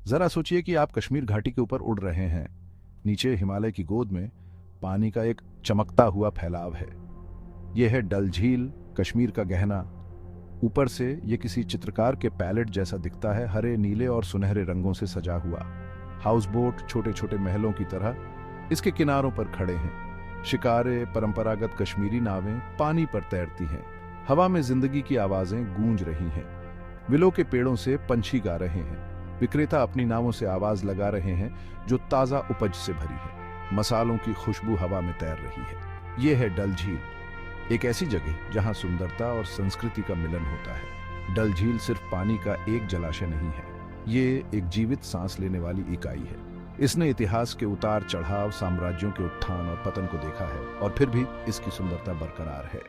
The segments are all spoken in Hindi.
जरा सोचिए कि आप कश्मीर घाटी के ऊपर उड़ रहे हैं। नीचे हिमालय की गोद में पानी का एक चमकता हुआ फैलाव है। यह है डल झील, कश्मीर का गहना। ऊपर से यह किसी चित्रकार के पैलेट जैसा दिखता है, हरे, नीले और सुनहरे रंगों से सजा हुआ। हाउस बोट छोटे छोटे महलों की तरह इसके किनारों पर खड़े हैं। शिकारे, परंपरागत कश्मीरी नावें पानी पर तैरती हैं। हवा में जिंदगी की आवाजें गूंज रही हैं। विलो के पेड़ों से पंछी गा रहे हैं। विक्रेता अपनी नावों से आवाज लगा रहे हैं जो ताजा उपज से भरी है। मसालों की खुशबू हवा में तैर रही है। यह है डल झील, एक ऐसी जगह जहां सुंदरता और संस्कृति का मिलन होता है। डल झील सिर्फ पानी का एक जलाशय नहीं है, ये एक जीवित सांस लेने वाली इकाई है। इसने इतिहास के उतार चढ़ाव, साम्राज्यों के उत्थान और पतन को देखा है, और फिर भी इसकी सुंदरता बरकरार है।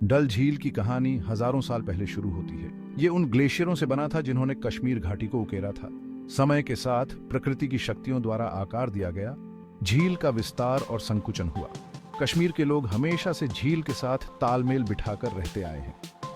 डल झील की कहानी हजारों साल पहले शुरू होती है। ये उन ग्लेशियरों से बना था जिन्होंने कश्मीर घाटी को उकेरा था। समय के साथ प्रकृति की शक्तियों द्वारा आकार दिया गया, झील का विस्तार और संकुचन हुआ। कश्मीर के लोग हमेशा से झील के साथ तालमेल बिठाकर रहते आए हैं।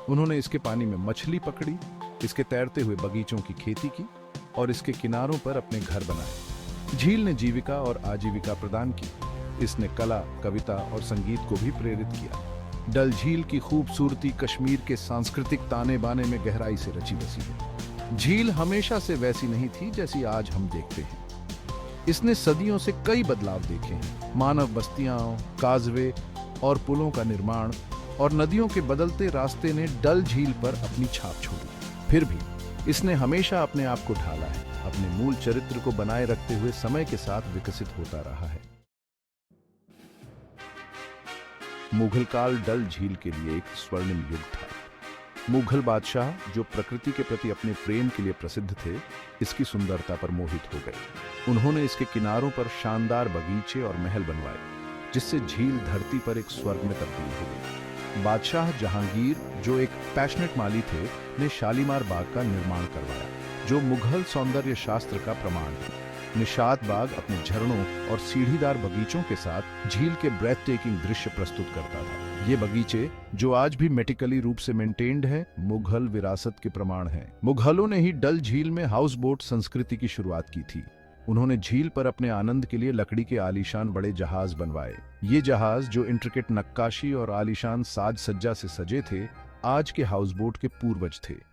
उन्होंने इसके पानी में मछली पकड़ी, इसके तैरते हुए बगीचों की खेती की और इसके किनारों पर अपने घर बनाए। झील ने जीविका और आजीविका प्रदान की। इसने कला, कविता और संगीत को भी प्रेरित किया। डल झील की खूबसूरती कश्मीर के सांस्कृतिक ताने बाने में गहराई से रची बसी है। झील हमेशा से वैसी नहीं थी जैसी आज हम देखते हैं। इसने सदियों से कई बदलाव देखे हैं। मानव बस्तियां, काजवे और पुलों का निर्माण और नदियों के बदलते रास्ते ने डल झील पर अपनी छाप छोड़ी। फिर भी इसने हमेशा अपने आप को ढाला है, अपने मूल चरित्र को बनाए रखते हुए समय के साथ विकसित होता रहा है। मुगल काल डल झील के लिए एक स्वर्णिम युग था। मुगल बादशाह, जो प्रकृति के प्रति अपने प्रेम के लिए प्रसिद्ध थे, इसकी सुंदरता पर मोहित हो गए। उन्होंने इसके किनारों पर शानदार बगीचे और महल बनवाए, जिससे झील धरती पर एक स्वर्ग में तब्दील हो गई। बादशाह जहांगीर, जो एक पैशनेट माली थे, ने शालीमार बाग का निर्माण करवाया, जो मुगल सौंदर्य शास्त्र का प्रमाण है। निशात बाग अपने झरनों और सीढ़ीदार बगीचों के साथ झील के ब्रेथ टेकिंग दृश्य प्रस्तुत करता था। ये बगीचे, जो आज भी मेटिकली रूप से मेंटेन्ड है, मुगल विरासत के प्रमाण हैं। मुगलों ने ही डल झील में हाउस बोट संस्कृति की शुरुआत की थी। उन्होंने झील पर अपने आनंद के लिए लकड़ी के आलीशान बड़े जहाज बनवाए। ये जहाज, जो इंट्रिकेट नक्काशी और आलीशान साज सज्जा से सजे थे, आज के हाउस बोट के पूर्वज थे।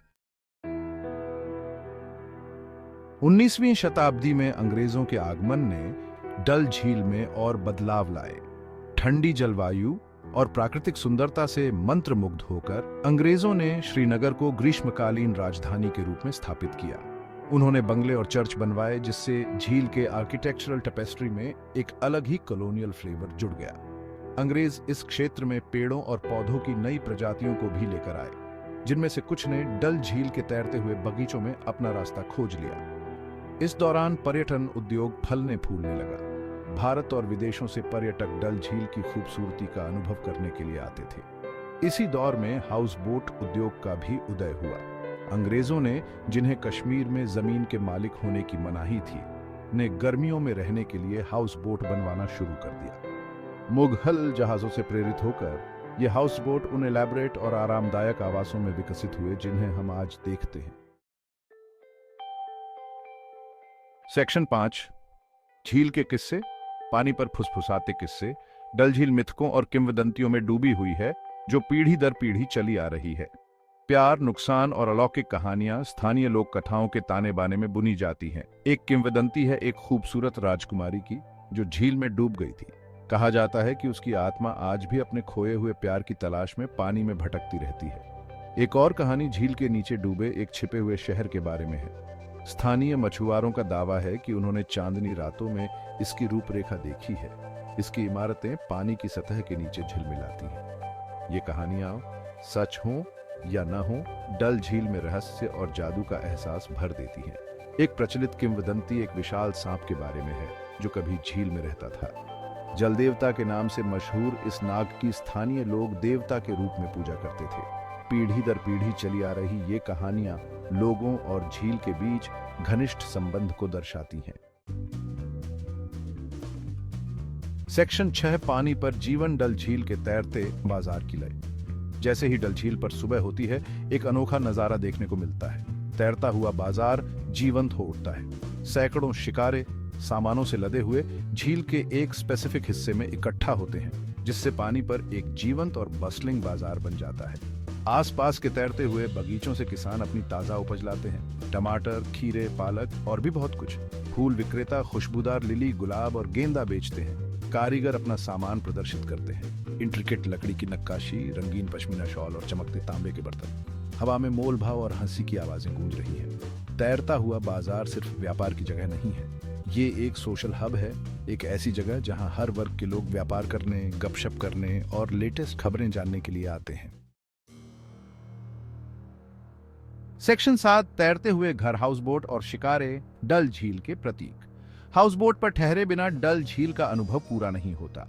19वीं शताब्दी में अंग्रेजों के आगमन ने डल झील में और बदलाव लाए। ठंडी जलवायु और प्राकृतिक सुंदरता से मंत्रमुग्ध होकर अंग्रेजों ने श्रीनगर को ग्रीष्मकालीन राजधानी के रूप में स्थापित किया। उन्होंने बंगले और चर्च बनवाए, जिससे झील के आर्किटेक्चरल टेपेस्ट्री में एक अलग ही कॉलोनियल फ्लेवर जुड़ गया। अंग्रेज इस क्षेत्र में पेड़ों और पौधों की नई प्रजातियों को भी लेकर आए, जिनमें से कुछ ने डल झील के तैरते हुए बगीचों में अपना रास्ता खोज लिया। इस दौरान पर्यटन उद्योग फलने फूलने लगा। भारत और विदेशों से पर्यटक डल झील की खूबसूरती का अनुभव करने के लिए आते थे। इसी दौर में हाउस बोट उद्योग का भी उदय हुआ। अंग्रेजों ने, जिन्हें कश्मीर में जमीन के मालिक होने की मनाही थी, ने गर्मियों में रहने के लिए हाउस बोट बनवाना शुरू कर दिया। मुगल जहाजों से प्रेरित होकर ये हाउस बोट उन एलैबोरेट और आरामदायक आवासों में विकसित हुए जिन्हें हम आज देखते हैं। सेक्शन 5, झील के किस्से, पानी पर फुसफुसाते किस्से। डल झील मिथकों और किंवदंतियों में डूबी हुई है, जो पीढ़ी दर पीढ़ी चली आ रही है। प्यार, नुकसान और अलौकिक कहानियां स्थानीय लोक कथाओं के ताने बाने में बुनी जाती हैं। एक किंवदंती है एक खूबसूरत राजकुमारी की, जो झील में डूब गई थी। कहा जाता है कि उसकी आत्मा आज भी अपने खोए हुए प्यार की तलाश में पानी में भटकती रहती है। एक और कहानी झील के नीचे डूबे एक छिपे हुए शहर के बारे में है। स्थानीय मछुआरों का दावा है कि उन्होंने चांदनी रातों में इसकी रूपरेखा देखी है। इसकी इमारतें पानी की सतह के नीचे झिलमिलाती हैं। ये कहानियां सच हों या न हों, डल झील में रहस्य और जादू का एहसास भर देती हैं। एक प्रचलित किंवदंती एक विशाल सांप के बारे में है, जो कभी झील में रहता था। जल देवता के नाम से मशहूर इस नाग की स्थानीय लोग देवता के रूप में पूजा करते थे। पीढ़ी दर पीढ़ी चली आ रही ये कहानियां लोगों और झील के बीच घनिष्ठ संबंध को दर्शाती हैं। सेक्शन 6, पानी पर जीवन। डल झील के तैरते बाजार की लय। जैसे ही डल झील पर सुबह होती है, एक अनोखा नजारा देखने को मिलता है। तैरता हुआ बाजार जीवंत हो उठता है। सैकड़ों शिकारे सामानों से लदे हुए झील के एक स्पेसिफिक हिस्से में इकट्ठा होते हैं, जिससे पानी पर एक जीवंत और बस्लिंग बाजार बन जाता है। आसपास के तैरते हुए बगीचों से किसान अपनी ताजा उपज लाते हैं, टमाटर, खीरे, पालक और भी बहुत कुछ। फूल विक्रेता खुशबूदार लिली, गुलाब और गेंदा बेचते हैं। कारीगर अपना सामान प्रदर्शित करते हैं, इंट्रिकेट लकड़ी की नक्काशी, रंगीन पश्मीना शॉल और चमकते तांबे के बर्तन। हवा में मोल भाव और हंसी की आवाजें गूंज रही हैं। तैरता हुआ बाजार सिर्फ व्यापार की जगह नहीं है, ये एक सोशल हब है, एक ऐसी जगह जहां हर वर्ग के लोग व्यापार करने, गपशप करने और लेटेस्ट खबरें जानने के लिए आते हैं। सेक्शन 7, तैरते हुए घर, हाउस बोट और शिकारे, डल झील के प्रतीक। हाउस बोट पर ठहरे बिना डल झील का अनुभव पूरा नहीं होता।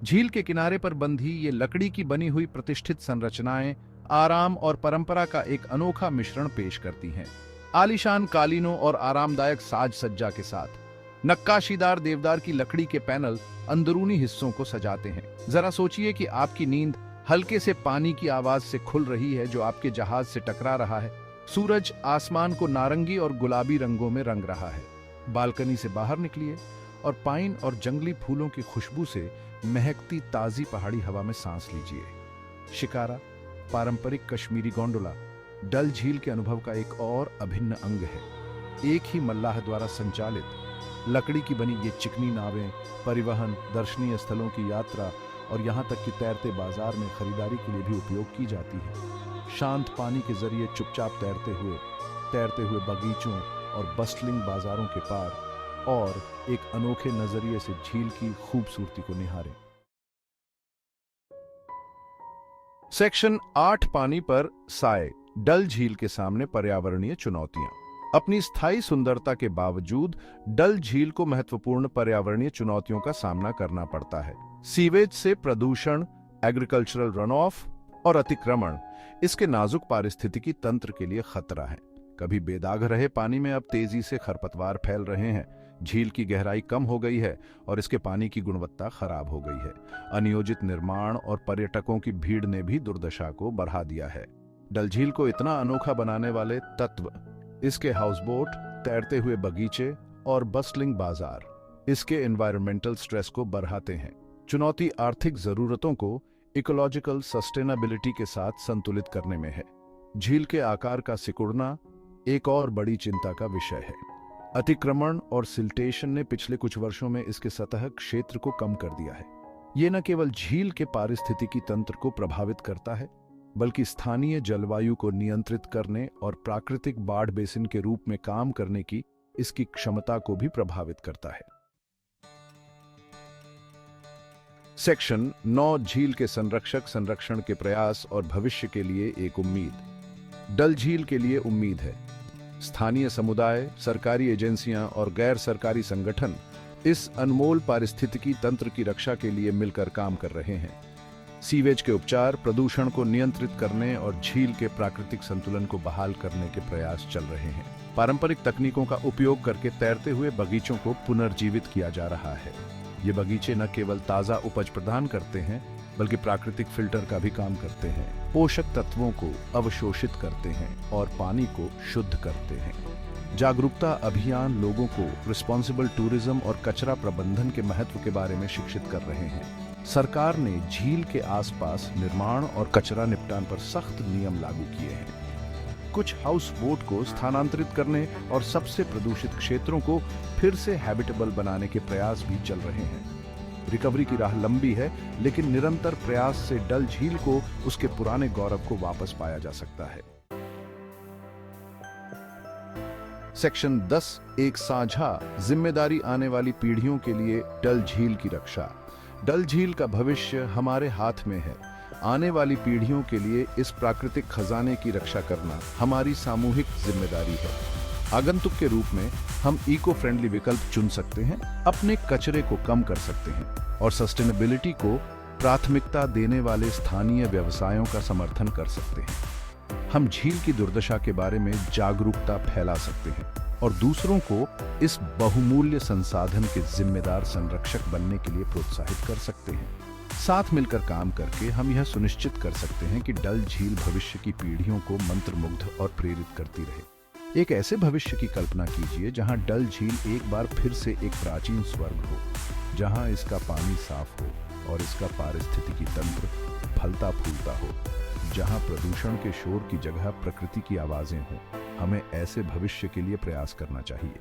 झील के किनारे पर बंधी ये लकड़ी की बनी हुई प्रतिष्ठित संरचनाएं आराम और परंपरा का एक अनोखा मिश्रण पेश करती हैं। आलीशान कालीनों और आरामदायक साज सज्जा के साथ नक्काशीदार देवदार की लकड़ी के पैनल अंदरूनी हिस्सों को सजाते हैं। जरा सोचिए कि आपकी नींद हल्के से पानी की आवाज से खुल रही है जो आपके जहाज से टकरा रहा है। सूरज आसमान को नारंगी और गुलाबी रंगों में रंग रहा है। बालकनी से बाहर निकलिए और पाइन और जंगली फूलों की खुशबू से महकती ताजी पहाड़ी हवा में सांस लीजिए। शिकारा, पारंपरिक कश्मीरी गोंडोला, डल झील के अनुभव का एक और अभिन्न अंग है। एक ही मल्लाह द्वारा संचालित लकड़ी की बनी ये चिकनी नावें परिवहन, दर्शनीय स्थलों की यात्रा और यहाँ तक कि तैरते बाजार में खरीदारी के लिए भी उपयोग की जाती है। शांत पानी के जरिए चुपचाप तैरते हुए बगीचों और बस्टलिंग बाजारों के पार और एक अनोखे नजरिए से झील की खूबसूरती को निहारें। सेक्शन 8, पानी पर साए, डल झील के सामने पर्यावरणीय चुनौतियां। अपनी स्थायी सुंदरता के बावजूद डल झील को महत्वपूर्ण पर्यावरणीय चुनौतियों का सामना करना पड़ता है। सीवेज से प्रदूषण, एग्रीकल्चरल रन ऑफ और अतिक्रमण इसके नाजुक पारिस्थितिकी तंत्र के लिए खतरा है। कभी बेदाग रहे पानी में अब तेजी से खरपतवार फैल रहे हैं। झील की गहराई कम हो गई है और इसके पानी की गुणवत्ता खराब हो गई है। अनियोजित निर्माण और पर्यटकों की भीड़ ने भी दुर्दशा को बढ़ा दिया है। डल झील को इतना अनोखा बनाने वाले तत्व इसके हाउस बोट, तैरते हुए बगीचे और बस्टलिंग बाजार इसके एनवायरमेंटल स्ट्रेस को बढ़ाते हैं। चुनौती आर्थिक जरूरतों को इकोलॉजिकल सस्टेनेबिलिटी के साथ संतुलित करने में है। झील के आकार का सिकुड़ना एक और बड़ी चिंता का विषय है। अतिक्रमण और सिल्टेशन ने पिछले कुछ वर्षों में इसके सतह क्षेत्र को कम कर दिया है। ये न केवल झील के पारिस्थितिकी तंत्र को प्रभावित करता है, बल्कि स्थानीय जलवायु को नियंत्रित करने और प्राकृतिक बाढ़ बेसिन के रूप में काम करने की इसकी क्षमता को भी प्रभावित करता है। सेक्शन 9, झील के संरक्षण के प्रयास और भविष्य के लिए एक उम्मीद। डल झील के लिए उम्मीद है। स्थानीय समुदाय, सरकारी एजेंसियां और गैर सरकारी संगठन इस अनमोल पारिस्थितिकी तंत्र की रक्षा के लिए मिलकर काम कर रहे हैं। सीवेज के उपचार, प्रदूषण को नियंत्रित करने और झील के प्राकृतिक संतुलन को बहाल करने के प्रयास चल रहे हैं। पारंपरिक तकनीकों का उपयोग करके तैरते हुए बगीचों को पुनर्जीवित किया जा रहा है। ये बगीचे न केवल ताजा उपज प्रदान करते हैं, बल्कि प्राकृतिक फिल्टर का भी काम करते हैं, पोषक तत्वों को अवशोषित करते हैं और पानी को शुद्ध करते हैं। जागरूकता अभियान लोगों को रिस्पॉन्सिबल टूरिज्म और कचरा प्रबंधन के महत्व के बारे में शिक्षित कर रहे हैं। सरकार ने झील के आसपास निर्माण और कचरा निपटान पर सख्त नियम लागू किए हैं। कुछ हाउस बोट को स्थानांतरित करने और सबसे प्रदूषित क्षेत्रों को फिर से हैबिटेबल बनाने के प्रयास भी चल रहे हैं। रिकवरी की राह लंबी है, लेकिन निरंतर प्रयास से डल झील को उसके पुराने गौरव को वापस पाया जा सकता है। सेक्शन 10, एक साझा जिम्मेदारी, आने वाली पीढ़ियों के लिए डल झील की रक्षा। डल झील का भविष्य हमारे हाथ में है। आने वाली पीढ़ियों के लिए इस प्राकृतिक खजाने की रक्षा करना हमारी सामूहिक जिम्मेदारी है। आगंतुक के रूप में हम इको फ्रेंडली विकल्प चुन सकते हैं, अपने कचरे को कम कर सकते हैं और सस्टेनेबिलिटी को प्राथमिकता देने वाले स्थानीय व्यवसायों का समर्थन कर सकते हैं। हम झील की दुर्दशा के बारे में जागरूकता फैला सकते हैं और दूसरों को इस बहुमूल्य संसाधन के जिम्मेदार संरक्षक बनने के लिए प्रोत्साहित कर सकते हैं। साथ मिलकर काम करके हम यह सुनिश्चित कर सकते हैं कि डल झील भविष्य की पीढ़ियों को मंत्रमुग्ध और प्रेरित करती रहे। एक ऐसे भविष्य की कल्पना कीजिए जहां डल झील एक बार फिर से एक प्राचीन स्वर्ग हो, जहां इसका पानी साफ हो और इसका पारिस्थितिकी तंत्र फलता फूलता हो, जहां प्रदूषण के शोर की जगह प्रकृति की आवाजें हों। हमें ऐसे भविष्य के लिए प्रयास करना चाहिए।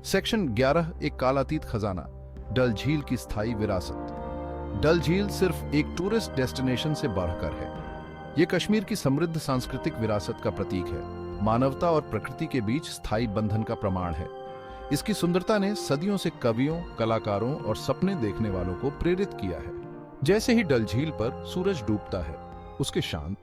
सेक्शन 11, एक कालातीत खजाना, डल झील की स्थायी विरासत। डल झील सिर्फ एक टूरिस्ट डेस्टिनेशन से बढ़कर है। यह कश्मीर की समृद्ध सांस्कृतिक विरासत का प्रतीक है, मानवता और प्रकृति के बीच स्थायी बंधन का प्रमाण है। इसकी सुंदरता ने सदियों से कवियों, कलाकारों और सपने देखने वालों को प्रेरित किया है। जैसे ही डल झील पर सूरज डूबता है, उसके शांत